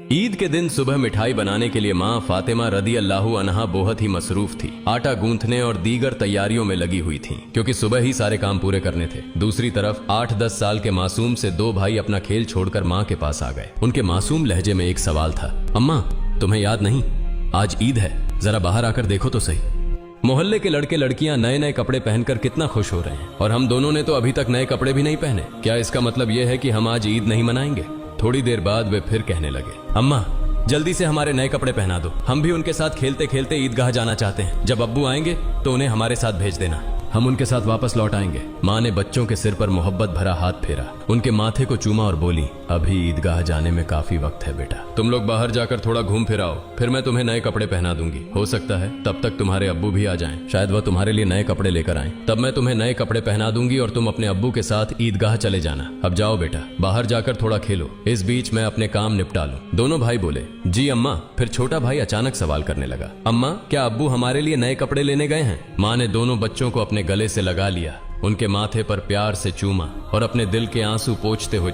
ईद के दिन सुबह मिठाई बनाने के लिए माँ फातिमा रदी अल्लाहु अन्हा बहुत ही मसरूफ थी। आटा गूंथने और दीगर तैयारियों में लगी हुई थी क्योंकि सुबह ही सारे काम पूरे करने थे। दूसरी तरफ 8-10 साल के मासूम से दो भाई अपना खेल छोड़कर माँ के पास आ गए। उनके मासूम लहजे में एक सवाल था, अम्मा तुम्हें याद नहीं आज ईद है, जरा बाहर आकर देखो तो सही। मोहल्ले के लड़के लड़कियां नए नए कपड़े पहनकर कितना खुश हो रहे हैं और हम दोनों ने तो अभी तक नए कपड़े भी नहीं पहने। क्या इसका मतलब यह है कि हम आज ईद नहीं मनाएंगे? थोड़ी देर बाद वे फिर कहने लगे, अम्मा जल्दी से हमारे नए कपड़े पहना दो, हम भी उनके साथ खेलते खेलते ईदगाह जाना चाहते हैं। जब अब्बू आएंगे तो उन्हें हमारे साथ भेज देना, हम उनके साथ वापस लौट आएंगे। माँ ने बच्चों के सिर पर मोहब्बत भरा हाथ फेरा, उनके माथे को चूमा और बोली, अभी ईदगाह जाने में काफी वक्त है बेटा, तुम लोग बाहर जाकर थोड़ा घूम फिर आओ, फिर मैं तुम्हें नए कपड़े पहना दूंगी। हो सकता है तब तक तुम्हारे अब्बू भी आ जाएं, शायद वह तुम्हारे लिए नए कपड़े लेकर आएं, तब मैं तुम्हें नए कपड़े पहना दूंगी और तुम अपने अब्बू के साथ ईदगाह चले जाना। अब जाओ बेटा, बाहर जाकर थोड़ा खेलो, इस बीच मैं अपने काम निपटा लूं। दोनों भाई बोले, जी अम्मा। फिर छोटा भाई अचानक सवाल करने लगा, अम्मा क्या अब्बू हमारे लिए नए कपड़े लेने गए हैं? माँ ने दोनों बच्चों को अपने गले से लगा लिया, उनके माथे पर प्यार से चूमा और अपने दिल के आंसू पोंछते हुए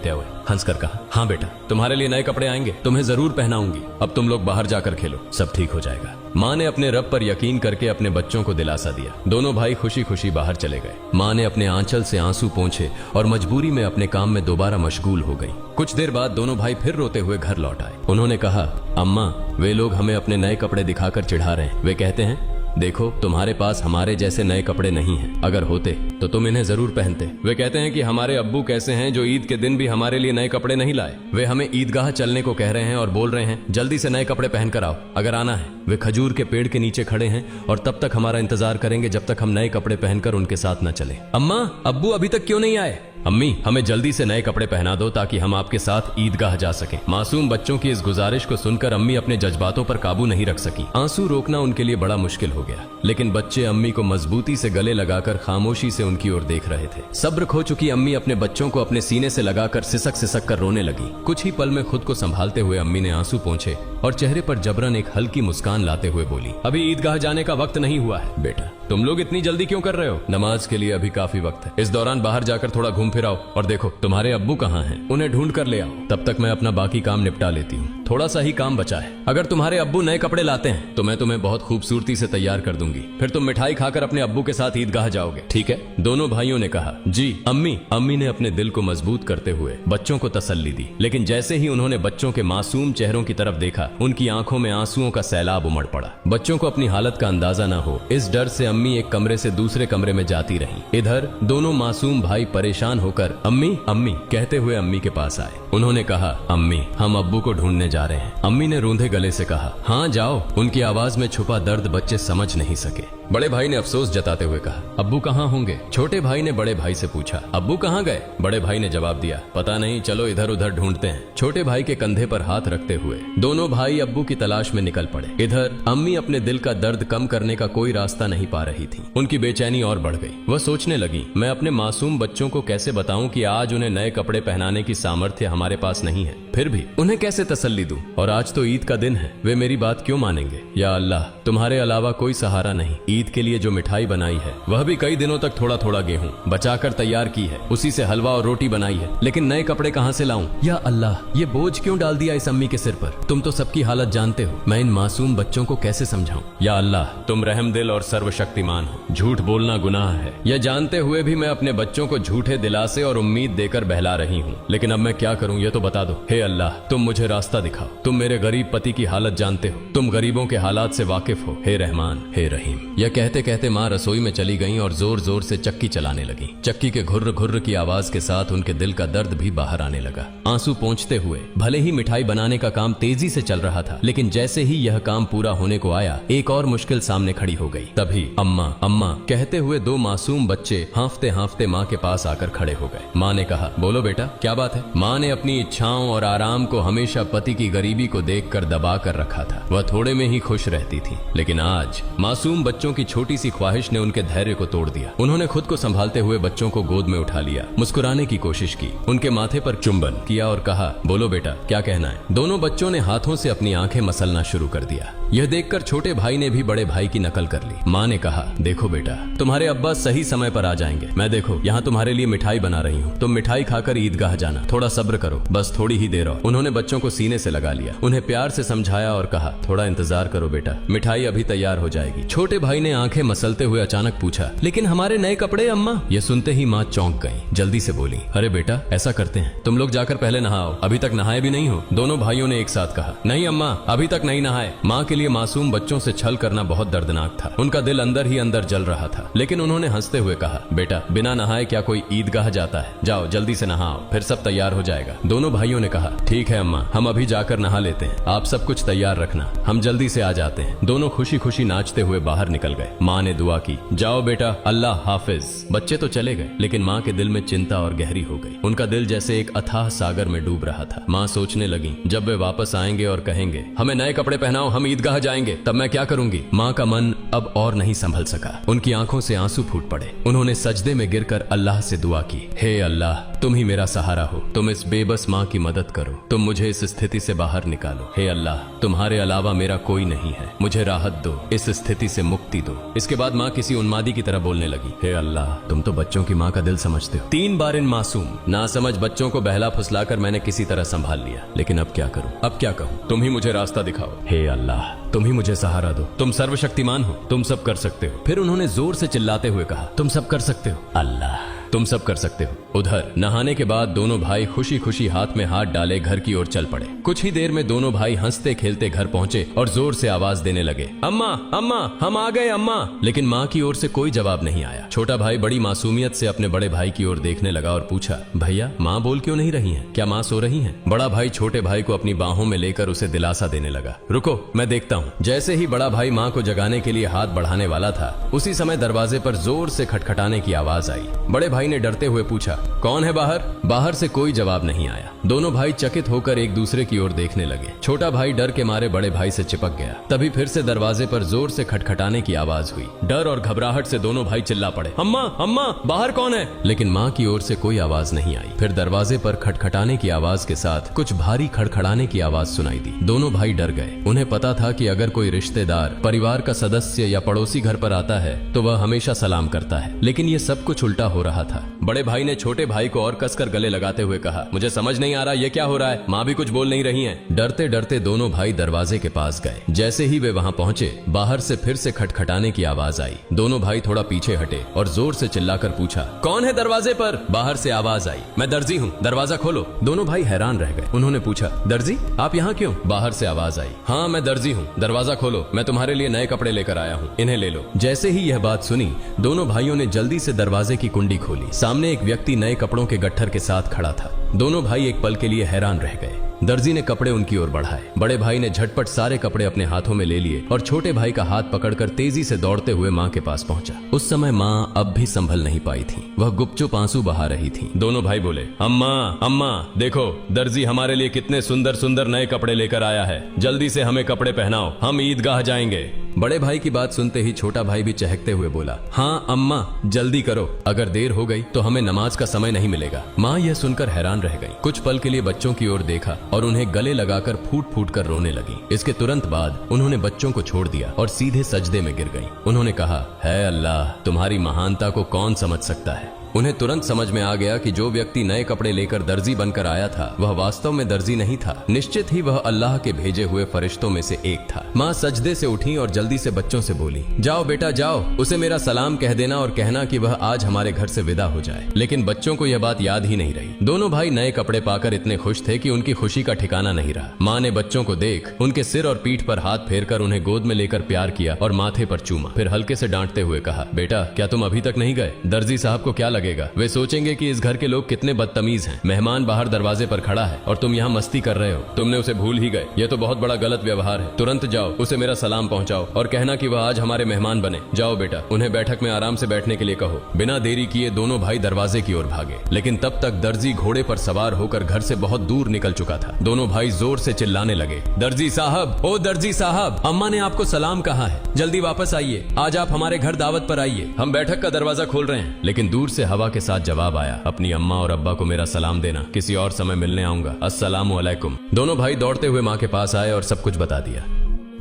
हंसकर कहा, हाँ बेटा तुम्हारे लिए नए कपड़े आएंगे, तुम्हें जरूर पहनाऊंगी। अब तुम लोग बाहर जाकर खेलो, सब ठीक हो जाएगा। माँ ने अपने रब पर यकीन करके अपने बच्चों को दिलासा दिया। दोनों भाई खुशी खुशी बाहर चले गए। माँ ने अपने आंचल से आंसू पोंछे और मजबूरी में अपने काम में दोबारा मशगूल हो गई। कुछ देर बाद दोनों भाई फिर रोते हुए घर लौट आए। उन्होंने कहा, अम्मा वे लोग हमें अपने नए कपड़े दिखाकर चिढ़ा रहे हैं। वे कहते हैं, देखो तुम्हारे पास हमारे जैसे नए कपड़े नहीं हैं, अगर होते तो तुम इन्हें जरूर पहनते। वे कहते हैं कि हमारे अब्बू कैसे हैं जो ईद के दिन भी हमारे लिए नए कपड़े नहीं लाए। वे हमें ईदगाह चलने को कह रहे हैं और बोल रहे हैं जल्दी से नए कपड़े पहनकर आओ, अगर आना है। वे खजूर के पेड़ के नीचे खड़े हैं और तब तक हमारा इंतजार करेंगे जब तक हम नए कपड़े पहनकर उनके साथ न चले। अम्मा अब्बू अभी तक क्यों नहीं आए? अम्मी हमें जल्दी से नए कपड़े पहना दो ताकि हम आपके साथ ईदगाह जा सकें। मासूम बच्चों की इस गुजारिश को सुनकर अम्मी अपने जज्बातों पर काबू नहीं रख सकी। आंसू रोकना उनके लिए बड़ा मुश्किल हो गया, लेकिन बच्चे अम्मी को मजबूती से गले लगाकर खामोशी से उनकी ओर देख रहे थे। सब्र खो चुकी अम्मी अपने बच्चों को अपने सीने से लगाकर सिसक सिसक कर रोने लगी। कुछ ही पल में खुद को संभालते हुए अम्मी ने आंसू पोंछे और चेहरे पर जबरन एक हल्की मुस्कान लाते हुए बोली, अभी ईदगाह जाने का वक्त नहीं हुआ है। बेटा तुम लोग इतनी जल्दी क्यों कर रहे हो? नमाज के लिए अभी काफी वक्त है। इस दौरान बाहर जाकर थोड़ा घूम फिर आओ और देखो तुम्हारे अब्बू कहाँ हैं, उन्हें ढूंढ कर ले आओ। तब तक मैं अपना बाकी काम निपटा लेती हूँ, थोड़ा सा ही काम बचा है। अगर तुम्हारे अब्बू नए कपड़े लाते हैं तो मैं तुम्हें बहुत खूबसूरती से तैयार कर दूंगी, फिर तुम मिठाई खाकर अपने अब्बू के साथ ईदगाह जाओगे, ठीक है? दोनों भाइयों ने कहा, जी अम्मी। अम्मी ने अपने दिल को मजबूत करते हुए बच्चों को तसल्ली दी, लेकिन जैसे ही उन्होंने बच्चों के मासूम चेहरों की तरफ देखा, उनकी आंखों में आंसुओं का सैलाब उमड़ पड़ा। बच्चों को अपनी हालत का अंदाजा न हो, इस डर से अम्मी एक कमरे से दूसरे कमरे में जाती रही। इधर दोनों मासूम भाई परेशान होकर अम्मी अम्मी कहते हुए अम्मी के पास आए। उन्होंने कहा, अम्मी हम अब्बू को ढूंढने जा रहे हैं। अम्मी ने रूंधे गले से कहा, हाँ जाओ। उनकी आवाज में छुपा दर्द बच्चे समझ नहीं सके। बड़े भाई ने अफसोस जताते हुए कहा, अब्बू कहाँ होंगे? छोटे भाई ने बड़े भाई से पूछा, अब्बू कहाँ गए? बड़े भाई ने जवाब दिया, पता नहीं, चलो इधर उधर ढूंढते हैं। छोटे भाई के कंधे पर हाथ रखते हुए दोनों भाई अब्बू की तलाश में निकल पड़े। इधर अम्मी अपने दिल का दर्द कम करने का कोई रास्ता नहीं पा रही थी। उनकी बेचैनी और बढ़ गई। वह सोचने लगी, मैं अपने मासूम बच्चों को कैसे बताऊं कि आज उन्हें नए कपड़े पहनाने की सामर्थ्य हमारे पास नहीं है, फिर भी उन्हें कैसे तसल्ली दूं? और आज तो ईद का दिन है, वे मेरी बात क्यों मानेंगे? या अल्लाह तुम्हारे अलावा कोई सहारा नहीं। ईद के लिए जो मिठाई बनाई है वह भी कई दिनों तक थोड़ा थोड़ा गेहूं बचाकर तैयार की है, उसी से हलवा और रोटी बनाई है, लेकिन नए कपड़े कहां से लाऊं? या अल्लाह ये बोझ क्यों डाल दिया इस अम्मी के सिर पर? तुम तो सबकी हालत जानते हो, मैं इन मासूम बच्चों को कैसे समझाऊं? या अल्लाह तुम रहमदिल और सर्वशक्तिमान हो, झूठ बोलना गुनाह है, यह जानते हुए भी मैं अपने बच्चों को झूठे दिलासे और उम्मीद देकर बहला रही हूँ, लेकिन अब मैं क्या करूँ ये तो बता दो। हे अल्लाह तुम मुझे रास्ता दिखाओ, तुम मेरे गरीब पति की हालत जानते हो, तुम गरीबों के हालात से वाकिफ हो। हे रहमान हे रहीम। यह कहते कहते माँ रसोई में चली गईं और जोर जोर से चक्की चलाने लगी। चक्की के घुर्र घुर्र की आवाज के साथ उनके दिल का दर्द भी बाहर आने लगा। आंसू पोंछते हुए भले ही मिठाई बनाने का काम तेजी से चल रहा था, लेकिन जैसे ही यह काम पूरा होने को आया, एक और मुश्किल सामने खड़ी हो गई। तभी अम्मा अम्मा कहते हुए दो मासूम बच्चे हांफते हांफते माँ के पास आकर खड़े हो गए। माँ ने कहा, बोलो बेटा क्या बात है? माँ ने अपनी इच्छाओं और आराम को हमेशा पति की गरीबी को देखकर दबा कर रखा था। वह थोड़े में ही खुश रहती थी, लेकिन आज मासूम बच्चों की छोटी सी ख्वाहिश ने उनके धैर्य को तोड़ दिया। उन्होंने खुद को संभालते हुए बच्चों को गोद में उठा लिया, मुस्कुराने की कोशिश की, उनके माथे पर चुंबन किया और कहा, बोलो बेटा क्या कहना है? दोनों बच्चों ने हाथों से अपनी आंखें मसलना शुरू कर दिया। यह देखकर छोटे भाई ने भी बड़े भाई की नकल कर ली। माँ ने कहा, देखो बेटा, तुम्हारे अब्बा सही समय पर आ जाएंगे। मैं देखो यहाँ तुम्हारे लिए मिठाई बना रही हूँ, तुम मिठाई खाकर ईदगाह जाना। थोड़ा सब्र करो, बस थोड़ी ही देर और। उन्होंने बच्चों को सीने से लगा लिया, उन्हें प्यार से समझाया और कहा, थोड़ा इंतजार करो बेटा, मिठाई अभी तैयार हो जाएगी। छोटे भाई ने आंखें मसलते हुए अचानक पूछा, लेकिन हमारे नए कपड़े अम्मा? यह सुनते ही माँ चौंक गई। जल्दी से बोली, अरे बेटा ऐसा करते हैं, तुम लोग जाकर पहले नहाओ, अभी तक नहाए भी नहीं हो। दोनों भाइयों ने एक साथ कहा, नहीं अम्मा, अभी तक नहीं नहाए। माँ के लिए मासूम बच्चों से छल करना बहुत दर्दनाक था। उनका दिल अंदर ही अंदर जल रहा था, लेकिन उन्होंने हंसते हुए कहा, बेटा बिना नहाए क्या कोई ईदगाह जाता है? जाओ जल्दी से नहाओ, फिर सब तैयार हो जाएगा। दोनों भाइयों ने कहा, ठीक है अम्मा, हम अभी जाकर नहा लेते हैं, आप सब कुछ तैयार रखना, हम जल्दी से आ जाते हैं। दोनों खुशी खुशी नाचते हुए बाहर निकल गए। माँ ने दुआ की, जाओ बेटा, अल्लाह हाफिज। बच्चे तो चले गए, लेकिन माँ के दिल में चिंता और गहरी हो गई। उनका दिल जैसे एक अथाह सागर में डूब रहा था। माँ सोचने लगी, जब वे वापस आएंगे और कहेंगे, हमें नए कपड़े पहनाओ, हम ईदगाह जाएंगे, तब मैं क्या करूंगी? माँ का मन अब और नहीं संभल सका, उनकी आंखों से आंसू फूट पड़े। उन्होंने सजदे में गिरकर अल्लाह से दुआ की, हे अल्लाह, तुम ही मेरा सहारा हो, तुम इस बेबस माँ की मदद करो, तुम मुझे इस स्थिति से बाहर निकालो। हे अल्लाह, तुम्हारे अलावा मेरा कोई नहीं है, मुझे राहत दो, इस स्थिति से मुक्ति दो। इसके बाद माँ किसी उन्मादी की तरह बोलने लगी, हे अल्लाह, तुम तो बच्चों की माँ का दिल समझते हो। 3 बार इन मासूम नासमझ बच्चों को बहला फुसलाकर मैंने किसी तरह संभाल लिया, लेकिन अब क्या करूं, अब क्या कहूं? तुम ही मुझे रास्ता दिखाओ, हे अल्लाह, तुम ही मुझे सहारा दो, तुम सर्वशक्तिमान हो, तुम सब कर सकते हो। फिर उन्होंने जोर से चिल्लाते हुए कहा, तुम सब कर सकते हो अल्लाह, तुम सब कर सकते हो। उधर नहाने के बाद दोनों भाई खुशी खुशी हाथ में हाथ डाले घर की ओर चल पड़े। कुछ ही देर में दोनों भाई हंसते खेलते घर पहुंचे और जोर से आवाज देने लगे, अम्मा अम्मा, हम आ गए अम्मा। लेकिन माँ की ओर से कोई जवाब नहीं आया। छोटा भाई बड़ी मासूमियत से अपने बड़े भाई की ओर देखने लगा और पूछा, भैया माँ बोल क्यों नहीं रही हैं? क्या माँ सो रही हैं? बड़ा भाई छोटे भाई को अपनी बाहों में लेकर उसे दिलासा देने लगा, रुको मैं देखता हूँ। जैसे ही बड़ा भाई माँ को जगाने के लिए हाथ बढ़ाने वाला था, उसी समय दरवाजे पर जोर से खटखटाने की आवाज आई। बड़े भाई ने डरते हुए पूछा, कौन है बाहर? बाहर से कोई जवाब नहीं आया। दोनों भाई चकित होकर एक दूसरे की ओर देखने लगे। छोटा भाई डर के मारे बड़े भाई से चिपक गया। तभी फिर से दरवाजे पर जोर से खटखटाने की आवाज हुई। डर और घबराहट से दोनों भाई चिल्ला पड़े, अम्मा अम्मा, बाहर कौन है? लेकिन माँ की ओर से कोई आवाज नहीं आई। फिर दरवाजे पर खटखटाने की आवाज के साथ कुछ भारी खड़खड़ाने की आवाज सुनाई दी। दोनों भाई डर गए। उन्हें पता था कि अगर कोई रिश्तेदार, परिवार का सदस्य या पड़ोसी घर पर आता है तो वह हमेशा सलाम करता है, लेकिन ये सब कुछ उल्टा हो रहा था। बड़े भाई ने छोटे भाई को और कसकर गले लगाते हुए कहा, मुझे समझ नहीं आ रहा ये क्या हो रहा है, माँ भी कुछ बोल नहीं रही हैं। डरते डरते दोनों भाई दरवाजे के पास गए। जैसे ही वे वहां पहुंचे, बाहर से फिर से खटखटाने की आवाज आई। दोनों भाई थोड़ा पीछे हटे और जोर से चिल्लाकर पूछा, कौन है दरवाजे पर? बाहर से आवाज आई, मैं दर्जी हूँ, दरवाजा खोलो। दोनों भाई हैरान रह गए। उन्होंने पूछा, दर्जी आप यहाँ क्यों? बाहर से आवाज आई, हाँ मैं दर्जी हूँ, दरवाजा खोलो, मैं तुम्हारे लिए नए कपड़े लेकर आया हूँ, इन्हें ले लो। जैसे ही यह बात सुनी, दोनों भाइयों ने जल्दी से दरवाजे की कुंडी खोली। सामने एक व्यक्ति नए कपड़ों के गट्ठर के साथ खड़ा था। दोनों भाई एक पल के लिए हैरान रह गए। दर्जी ने कपड़े उनकी ओर बढ़ाए। बड़े भाई ने झटपट सारे कपड़े अपने हाथों में ले लिए और छोटे भाई का हाथ पकड़कर तेजी से दौड़ते हुए माँ के पास पहुंचा। उस समय माँ अब भी संभल नहीं पाई थी, वह गुपचुप आंसू बहा रही थी। दोनों भाई बोले, अम्मा अम्मा, देखो दर्जी हमारे लिए कितने सुंदर सुंदर नए कपड़े लेकर आया है, जल्दी से हमें कपड़े पहनाओ, हम ईदगाह जाएंगे। बड़े भाई की बात सुनते ही छोटा भाई भी चहकते हुए बोला, हाँ अम्मा जल्दी करो, अगर देर हो गई तो हमें नमाज का समय नहीं मिलेगा। माँ यह सुनकर हैरान रह गई। कुछ पल के लिए बच्चों की ओर देखा और उन्हें गले लगाकर फूट फूट कर रोने लगी। इसके तुरंत बाद उन्होंने बच्चों को छोड़ दिया और सीधे सजदे में गिर गई। उन्होंने कहा, है अल्लाह, तुम्हारी महानता को कौन समझ सकता है। उन्हें तुरंत समझ में आ गया कि जो व्यक्ति नए कपड़े लेकर दर्जी बनकर आया था वह वास्तव में दर्जी नहीं था, निश्चित ही वह अल्लाह के भेजे हुए फरिश्तों में से एक था। माँ सजदे से उठी और जल्दी से बच्चों से बोली, जाओ बेटा जाओ, उसे मेरा सलाम कह देना और कहना कि वह आज हमारे घर से विदा हो जाए। लेकिन बच्चों को यह बात याद ही नहीं रही। दोनों भाई नए कपड़े पाकर इतने खुश थे कि उनकी खुशी का ठिकाना नहीं रहा। माँ ने बच्चों को देख उनके सिर और पीठ पर हाथ फेरकर उन्हें गोद में लेकर प्यार किया और माथे पर चूमा। फिर हल्के से डांटते हुए कहा, बेटा क्या तुम अभी तक नहीं गए? दर्जी साहब को क्या लगेगा? वे सोचेंगे कि इस घर के लोग कितने बदतमीज हैं। मेहमान बाहर दरवाजे पर खड़ा है और तुम यहाँ मस्ती कर रहे हो। तुमने उसे भूल ही गए, यह तो बहुत बड़ा गलत व्यवहार है। तुरंत जाओ, उसे मेरा सलाम पहुंचाओ और कहना कि वह आज हमारे मेहमान बने। जाओ बेटा, उन्हें बैठक में आराम से बैठने के लिए कहो। बिना देरी किए दोनों भाई दरवाजे की ओर भागे, लेकिन तब तक दर्जी घोड़े पर सवार होकर घर से बहुत दूर निकल चुका था। दोनों भाई जोर से चिल्लाने लगे, दर्जी साहब, ओ दर्जी साहब, अम्मा ने आपको सलाम कहा है, जल्दी वापस आइए, आज आप हमारे घर दावत पर आइए, हम बैठक का दरवाजा खोल रहे हैं। लेकिन दूर से हवा के साथ जवाब आया, अपनी अम्मा और अब्बा को मेरा सलाम देना, किसी और समय मिलने आऊंगा, अस्सलामु अलैकुम। दोनों भाई दौड़ते हुए माँ के पास आए और सब कुछ बता दिया।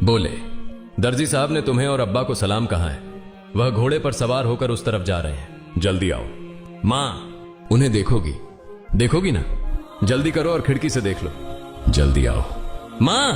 बोले, दर्जी साहब ने तुम्हें और अब्बा को सलाम कहा है, वह घोड़े पर सवार होकर उस तरफ जा रहे हैं, जल्दी आओ। माँ, उन्हें देखोगी ना? जल्दी करो और खिड़की से देख लो, जल्दी आओ। माँ,